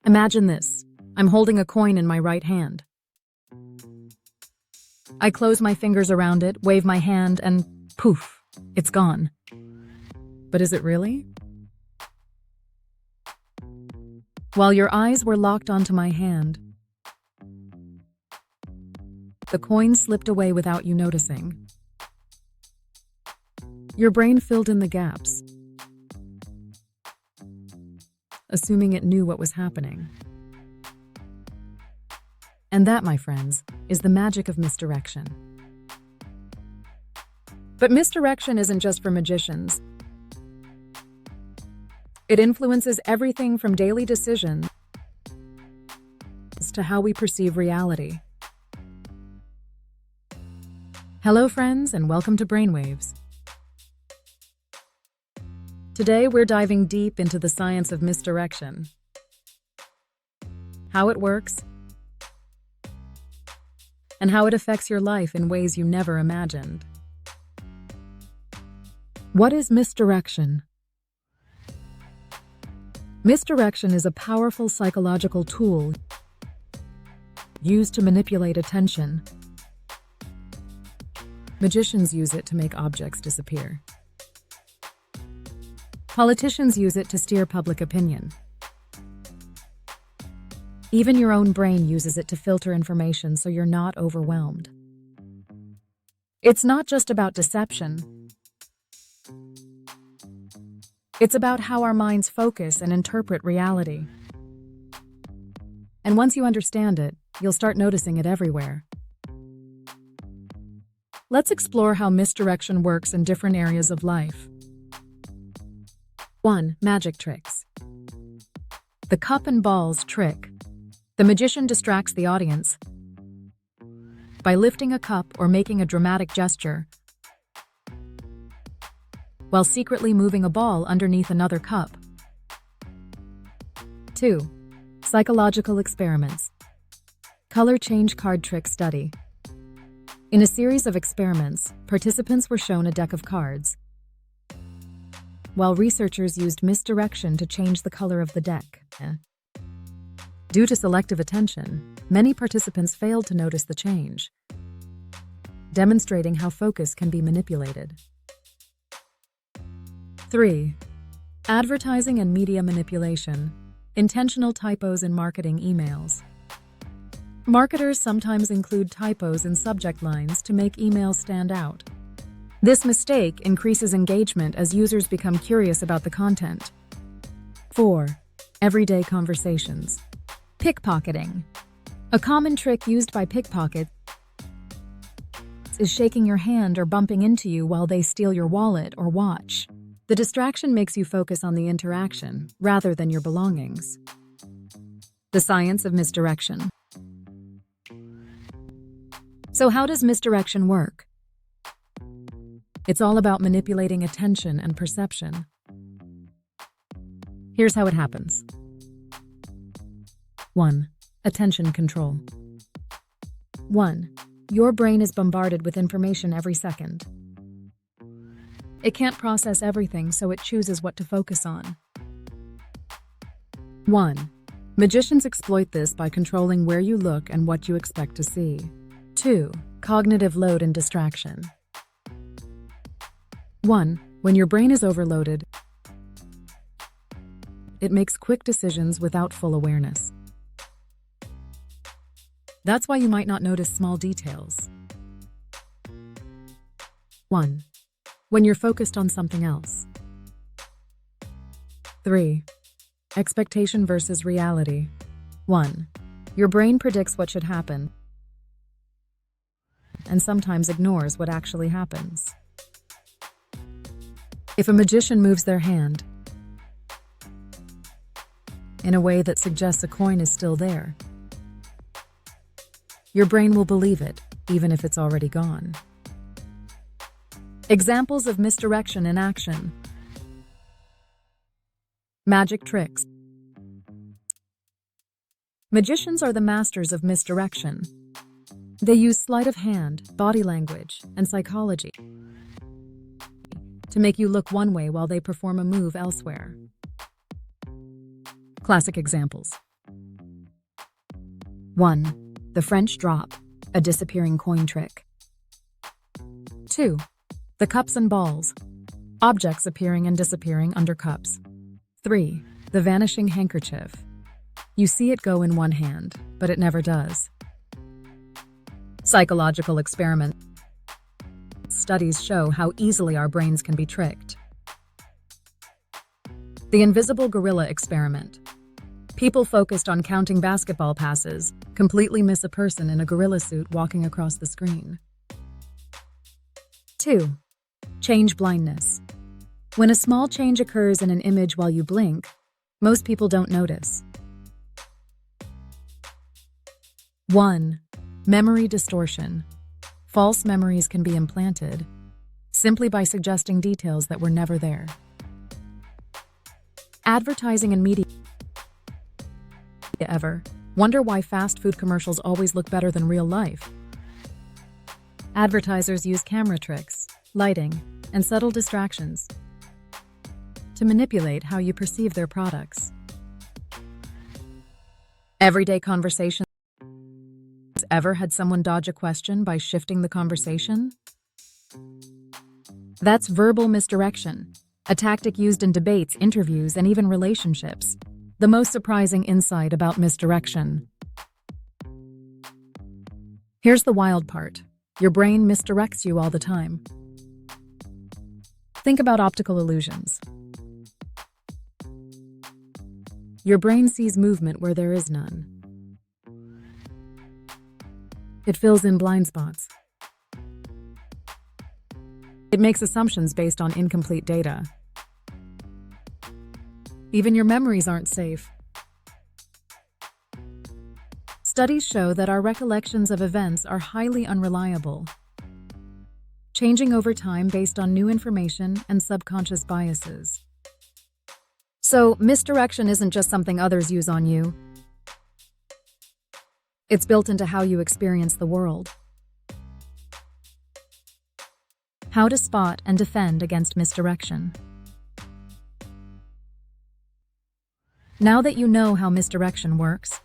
Imagine this. I'm holding a coin in my right hand. I close my fingers around it, wave my hand, and poof, it's gone. But is it really? While your eyes were locked onto my hand, the coin slipped away without you noticing. Your brain filled in the gaps, assuming it knew what was happening. And that, my friends, is the magic of misdirection. But misdirection isn't just for magicians. It influences everything from daily decisions to how we perceive reality. Hello, friends, and welcome to Brainwaves. Today, we're diving deep into the science of misdirection, how it works, and how it affects your life in ways you never imagined. What is misdirection? Misdirection is a powerful psychological tool used to manipulate attention. Magicians use it to make objects disappear. Politicians use it to steer public opinion. Even your own brain uses it to filter information so you're not overwhelmed. It's not just about deception. It's about how our minds focus and interpret reality. And once you understand it, you'll start noticing it everywhere. Let's explore how misdirection works in different areas of life. 1. Magic tricks. The cup and balls trick. The magician distracts the audience by lifting a cup or making a dramatic gesture while secretly moving a ball underneath another cup. 2. Psychological experiments. Color change card trick study. In a series of experiments, participants were shown a deck of cards, while researchers used misdirection to change the color of the deck. Due to selective attention, many participants failed to notice the change, demonstrating how focus can be manipulated. 3. Advertising and media manipulation. Intentional typos in marketing emails. Marketers sometimes include typos in subject lines to make emails stand out. This mistake increases engagement as users become curious about the content. 4. Everyday conversations. Pickpocketing. A common trick used by pickpockets is shaking your hand or bumping into you while they steal your wallet or watch. The distraction makes you focus on the interaction rather than your belongings. The science of misdirection. So how does misdirection work? It's all about manipulating attention and perception. Here's how it happens. 1. Attention control. 1. Your brain is bombarded with information every second. It can't process everything, so it chooses what to focus on. 1. Magicians exploit this by controlling where you look and what you expect to see. 2. Cognitive load and distraction. 1. When your brain is overloaded, it makes quick decisions without full awareness. That's why you might not notice small details. 1. When you're focused on something else. 3. Expectation versus reality. 1. Your brain predicts what should happen and sometimes ignores what actually happens. If a magician moves their hand in a way that suggests a coin is still there, your brain will believe it, even if it's already gone. Examples of misdirection in action. Magic tricks. Magicians are the masters of misdirection. They use sleight of hand, body language, and psychology to make you look one way while they perform a move elsewhere. Classic examples. 1. The French drop, a disappearing coin trick. 2. The cups and balls, objects appearing and disappearing under cups. 3. The vanishing handkerchief. You see it go in one hand, but it never does. Psychological experiment. Studies show how easily our brains can be tricked. The invisible gorilla experiment. People focused on counting basketball passes completely miss a person in a gorilla suit walking across the screen. 2. Change blindness. When a small change occurs in an image while you blink, most people don't notice. 1. Memory distortion. False memories can be implanted simply by suggesting details that were never there. Advertising and media. Ever wonder why fast food commercials always look better than real life? Advertisers use camera tricks, lighting, and subtle distractions to manipulate how you perceive their products. Everyday conversations. Ever had someone dodge a question by shifting the conversation? That's verbal misdirection, a tactic used in debates, interviews, and even relationships. The most surprising insight about misdirection. Here's the wild part. Your brain misdirects you all the time. Think about optical illusions. Your brain sees movement where there is none. It fills in blind spots. It makes assumptions based on incomplete data. Even your memories aren't safe. Studies show that our recollections of events are highly unreliable, changing over time based on new information and subconscious biases. So, misdirection isn't just something others use on you. It's built into how you experience the world. How to spot and defend against misdirection. Now that you know how misdirection works,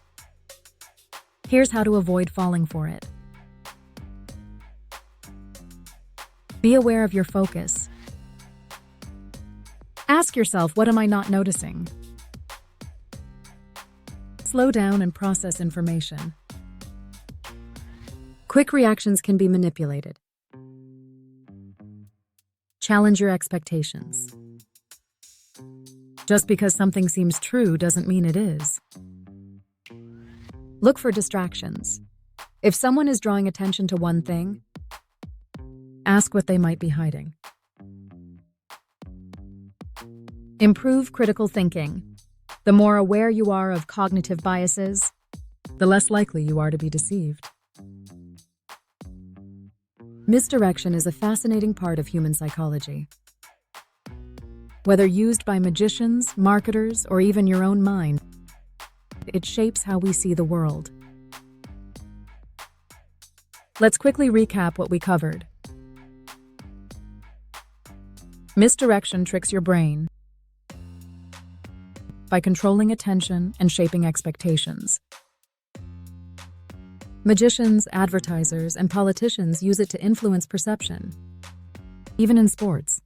here's how to avoid falling for it. Be aware of your focus. Ask yourself, what am I not noticing? Slow down and process information. Quick reactions can be manipulated. Challenge your expectations. Just because something seems true doesn't mean it is. Look for distractions. If someone is drawing attention to one thing, ask what they might be hiding. Improve critical thinking. The more aware you are of cognitive biases, the less likely you are to be deceived. Misdirection is a fascinating part of human psychology. Whether used by magicians, marketers, or even your own mind, it shapes how we see the world. Let's quickly recap what we covered. Misdirection tricks your brain by controlling attention and shaping expectations. Magicians, advertisers, and politicians use it to influence perception, even in sports.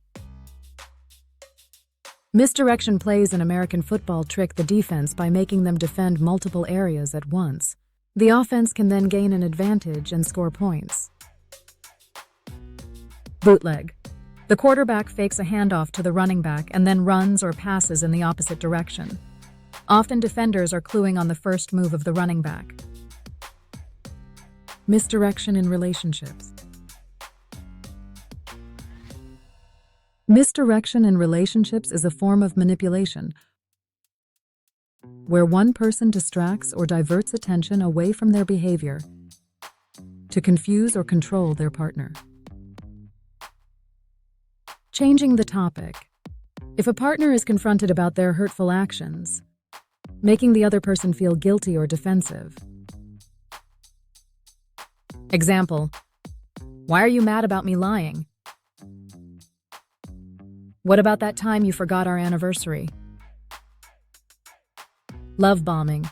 Misdirection plays in American football trick the defense by making them defend multiple areas at once. The offense can then gain an advantage and score points. Bootleg. The quarterback fakes a handoff to the running back and then runs or passes in the opposite direction. Often defenders are cluing on the first move of the running back. Misdirection in relationships. Misdirection in relationships is a form of manipulation where one person distracts or diverts attention away from their behavior to confuse or control their partner. Changing the topic. If a partner is confronted about their hurtful actions, making the other person feel guilty or defensive. Example: why are you mad about me lying? What about that time you forgot our anniversary? Love bombing.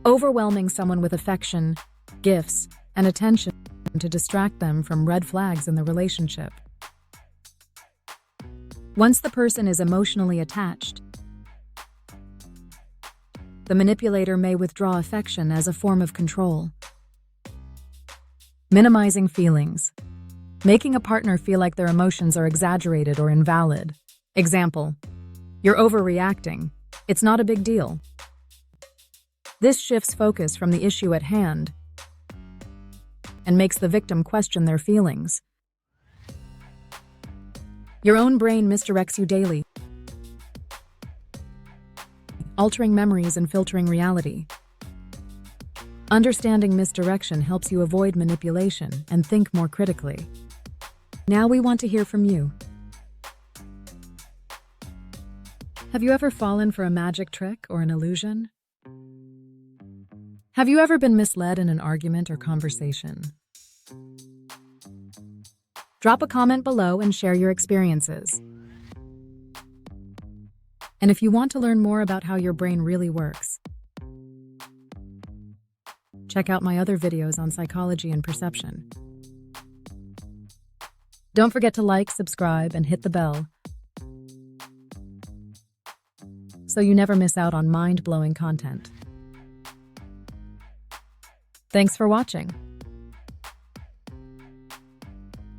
overwhelming someone with affection, gifts, and attention to distract them from red flags in the relationship. Once the person is emotionally attached, the manipulator may withdraw affection as a form of control. Minimizing feelings. Making a partner feel like their emotions are exaggerated or invalid. Example: you're overreacting. It's not a big deal. This shifts focus from the issue at hand and makes the victim question their feelings. Your own brain misdirects you daily, altering memories and filtering reality. Understanding misdirection helps you avoid manipulation and think more critically. Now we want to hear from you. Have you ever fallen for a magic trick or an illusion? Have you ever been misled in an argument or conversation? Drop a comment below and share your experiences. And if you want to learn more about how your brain really works, check out my other videos on psychology and perception. Don't forget to like, subscribe, and hit the bell so you never miss out on mind-blowing content. Thanks for watching.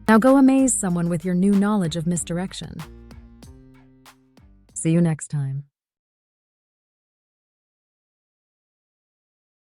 Now go amaze someone with your new knowledge of misdirection. See you next time.